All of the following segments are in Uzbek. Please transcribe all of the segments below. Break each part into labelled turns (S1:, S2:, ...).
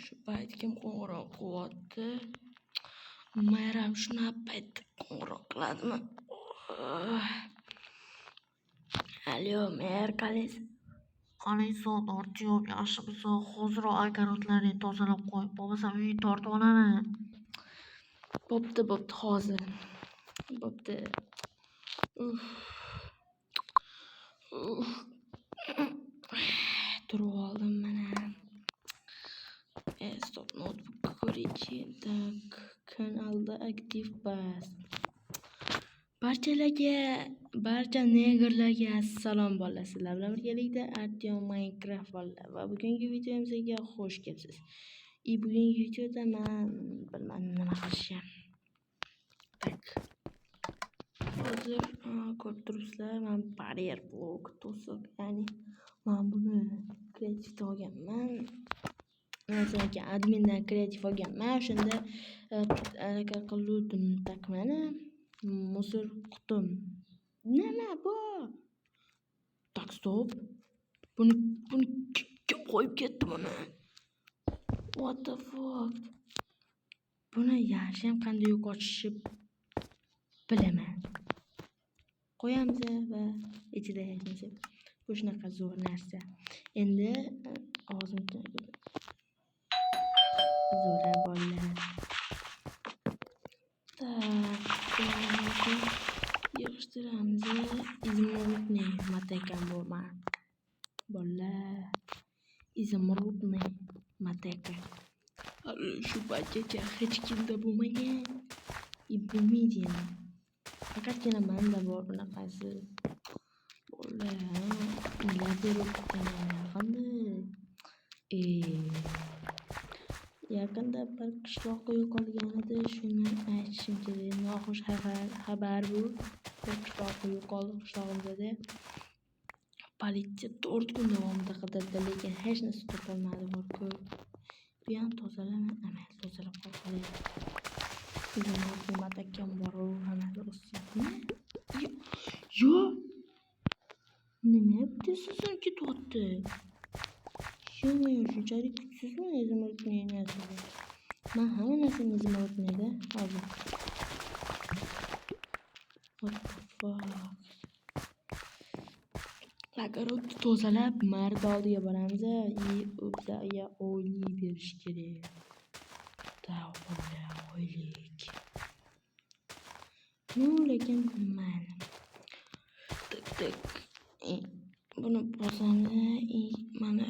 S1: Shu payt kim qo'ng'iroq qilyapti? Mayram shunaqa paytda qo'ng'iroq qiladimi? Alo, mer qalaysiz?
S2: Qalaysan, Artyom, yaxshimisan? Hoziroq огородlarni tozalab qo'y, bo'lmasa uyni tortib olaman.
S1: Bo'pti, hozir. Bo'pti. Turib oldim mana. Stop notebookga ko'raychi. Tak, kanalda aktiv bas. Barcha negerlarga assalom bolalar. Sizlar bilan birgalikda Artyom Minecraft bolalar va bugungi videomizga xush kelibsiz. Bugungi videoda men bilmadim nima qilishim. Tak. Hozir ko'rib turibsizlar, men barrier block to'siq, ya'ni men buni kreativ olganman. Masalan, admindan kreativ olganman. O'shanda anaqa qildim, tak mana musor qutim. Nima bu? Tak, stop. Buni kim qo'yib ketdi buni? What the fuck? Buni yaxshiyam qanday yo'qotishni bilaman. Qo'yamiz va ichida hech bu shunaqa zo'r narsa. Endi og'zim zo'r bolalar. Tak, yig'ishtiramiz. Izmurudniy matekam bo'lman. Bolalar, izmurudniy mateka. Shu paytgacha hech kimda bo'lmagan. Bo'lmaydi ham. Faqatgina menda bor bunaqasi. Bolalar, nimalar beribdi qanday? Yaqinda bir qishloqqa yo'qolgan edi, shuni aytishim kerak. Noxush xabar bu. Bir qishloqqa yo'qoldi qishlog'imizda. Politsiya 4 kun davomida qidirdi, lekin hech narsa topolmadi. Bu ham tozalab qo'yib. Bizning matakam bor, hammasi o'syapti. Yo! Nima desiz ketyapti? Shunchalik kuchsizmi izmurudniy narsa? Men hamma narsani izmurudniyda hozir. What the fuck? Огородni tozalab, mardi oldiga boramiz. O'bzaga oylik berish kerak. Tavbala, oylik. Lekin mana. Tak. Buni bosamiz. Mana,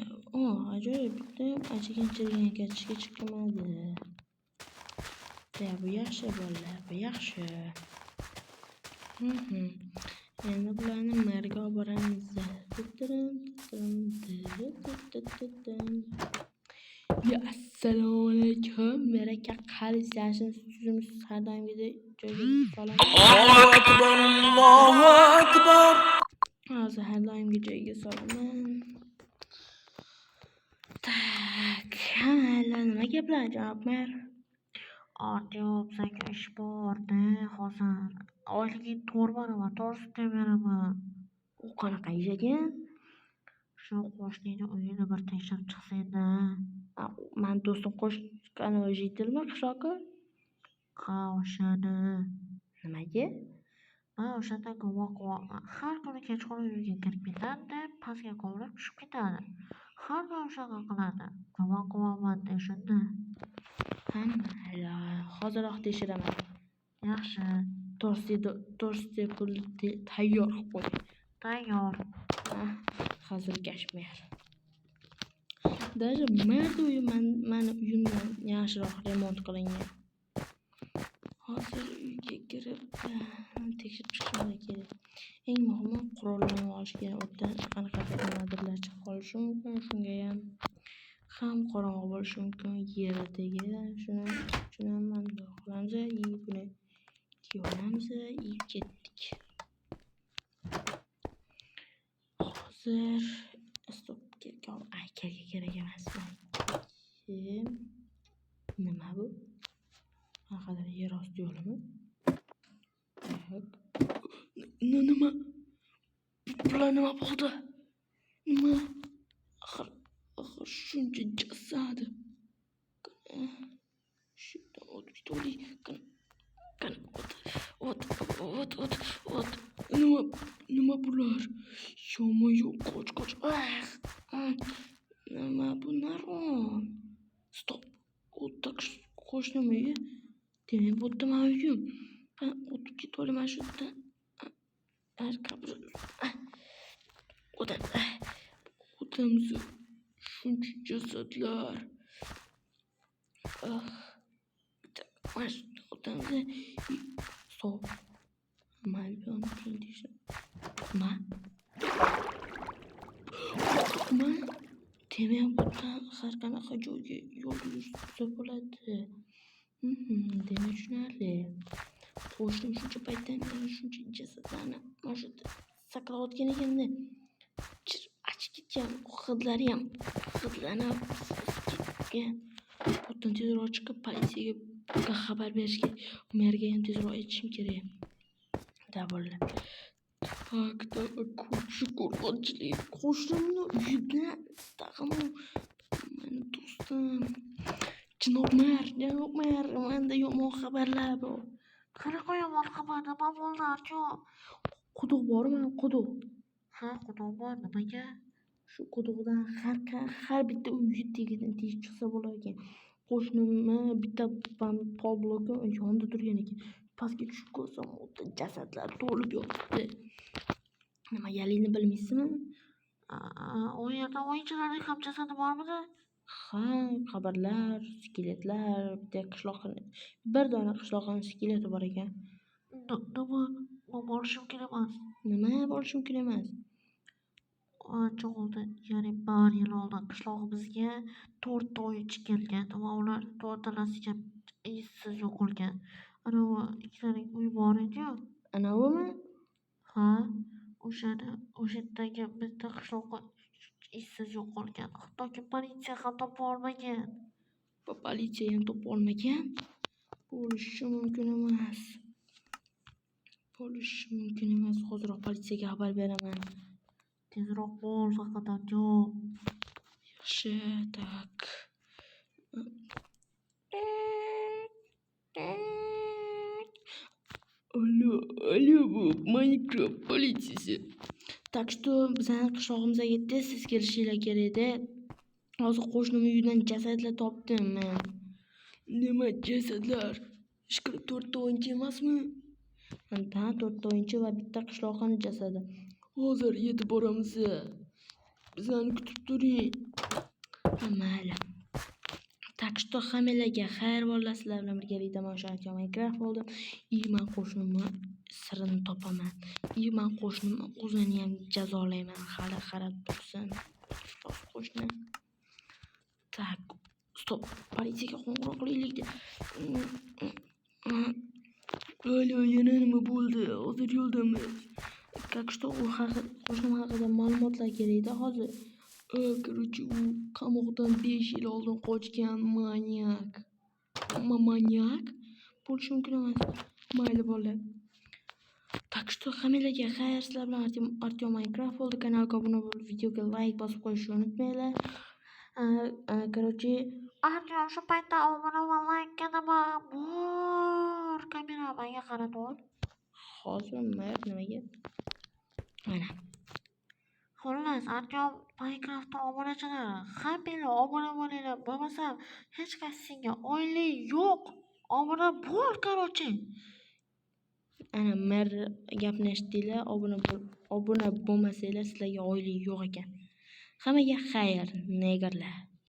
S1: ajoyib bitta achigan chirigan ketishga chiqmadi. Bu yaxshi bolalar, bu yaxshi. Endi bularni marga olib boramiz. Assalomu alaykum. Meraka qalaysiz? Sizimiz har doimgidek joyga solamiz. Allohu akbar. Hozir har doimgi joyga solaman. Tak, nima gaplar janob mer?
S2: Artyom, senga ish bor-da, hozir. Oyligini to'g'ri beraman.
S1: U qanaqa ish ekan?
S2: Shu qo'shnini uyini bir tekshirib chiqsang-da.
S1: Men do'stim qo'shgan jitelmi qishloqqa?
S2: Ha, o'shani.
S1: Nimaga?
S2: O'shanda guvoh qilyapman. Har kuni kechqurun uyga kirib ketadi, pastga qovurib tushib ketadi. Har doim shunaqa qiladi. Guvoh qilyapman-da shunda.
S1: Hoziroq tekshiraman.
S2: Yaxshi.
S1: To'rtta pul tayyor qo'y.
S2: Tayyor.
S1: Hozir kashmir. Даже meni uyimdan yaxshiroq remont qilingan. Hozir uyga kirib tekshirib chiqishim kerak. Eng muhimi qurolni olish kerak. O'tdan qanaqadir nimadirlar chiqib qolishi mumkin. Shunga ham qorong'i bo'lishi mumkin. Yerdagiga shuni ham qilamiz. Buni kiyamiz, ketdik. Hozir stop kerak emas. Nima bu? Qanaqadir yer osti yo'limi? Nima? Bular nima bo'ldi? Nima? Axir shuncha jasad. Stop. U tak qo'shnim uyi. Demak, bu yerda men uyim. Ben o'tib ketolaman shu yerdan. Har qabr. Odamzi shuncha jasadlar. Mana shu odamzi. Stop. Mayli unutgan deyishim. Nima? Demak, bundan har qanaqa joyga yo'l yursa bo'ladi. Demak, tushunarli. Qo'shnim shuncha paytdan beri shuncha jasadlarni mana shu yerda saqlayotgan ekanda achib ketgan, hidlari ham hidlanib ketgan. Bundan tezroq chiqib politsiyaga xabar berish kerak. Merga ham tezroq aytishim kerak. Davollar. Tak, ko'cha qo'rqinchli. Qo'shnimni uyida tag'in meni do'stim. Janob mer, menda yomon xabarlar bor.
S2: Qanaqa yomon xabar? Nima bo'ldi, Artyom?
S1: Quduq bormi? Quduq.
S2: Ha, quduq bor. Nimaga?
S1: Shu quduqdan har bitta uyga tegidan teshib chiqsa bo'lar ekan. Qo'shnimni bitta pol bloki yonida turgan ekan. Pastga tushib ko'rsam, o'ta jasadlar to'lib yotibdi. Nimaligini bilmaysizmi?
S2: U yerda o'yinchilarning ham jasadi bormidi?
S1: Ha, qabrlar, skeletlar, bitta qishloqning bir dona qishloqning skeleti bor ekan.
S2: Nima bo'lishi mumkin emas.
S1: Nima bo'lishi mumkin emas?
S2: Ancha oldin, ya'ni bir yil oldin qishlog'imizga 4 ta o'yinchi kelgan va ular to'rtalasi ham izsiz yo'qolgan. Anavi ikkitaning uyi bor edi-yu.
S1: Anavimi?
S2: Ha, o'sha yerdagi bitta qishloqqa izsiz yo'qolgan. Hattoki politsiya ham topa olmagan.
S1: Politsiya ham topa olmagan. Bo'lishi mumkin emas. Hozirroq politsiyaga xabar beraman.
S2: Tezroq bo'l faqat Artyom.
S1: Yaxshi, tak. Alo, bu Minecraft politsiyasi. Tak что bizning qishlog'imizga tez kelishinglar kerak-da. Hozir qo'shnim uyidan jasadlar topdim men. Nima jasadlar? Ishqilib 4 ta o'yinchi emasmi? Ha, 4 ta o'yinchi va bitta qishloqning jasadi. Hozir yetib boramiz. Bizlarni kutib turing. Mayli. Tak что hammalarga xayr bo'llasizlar bilan birgalikda mana shu Artyom Minecraft bo'ldim. Men qo'shnimni sirini topaman. Men qo'shnimni o'zini ham jazolayman. Hali qarab tursin. Qo'shni. Tak, stop. Politsiyaga qo'ng'iroq qilaylik. Alo, yana nima bo'ldi? Hozir yo'ldamiz. Как что u qo'shnim haqida ma'lumotlar kerak-da hozir. Короче, u qamoqdan 5 yil oldin qochgan manyak. Manyak? Bo'lishi mumkin emas. Mayli bolalar. Так что hammalarga xayr, sizlar bilan Artyom Minecraft bo'ldi. Kanalga obuna bo'lib, videoga like bosib qo'yishni unutmanglar. Короче,
S2: Artyom, shu paytda obuna va like nima bor? Kamera menga qaratib.
S1: Hozir nimaga? Mana.
S2: Xullas, Artyom Minecraftda obunachilar, hammanglar obuna bo'linglar. Bo'lmasam hech qaysingga oylik yo'q. Obuna bo'l, короче.
S1: Ana mer gapni eshitdinglar, obuna bo'lmasanglar sizlarga oylik yo'q ekan. Hammaga xayr, negerlar.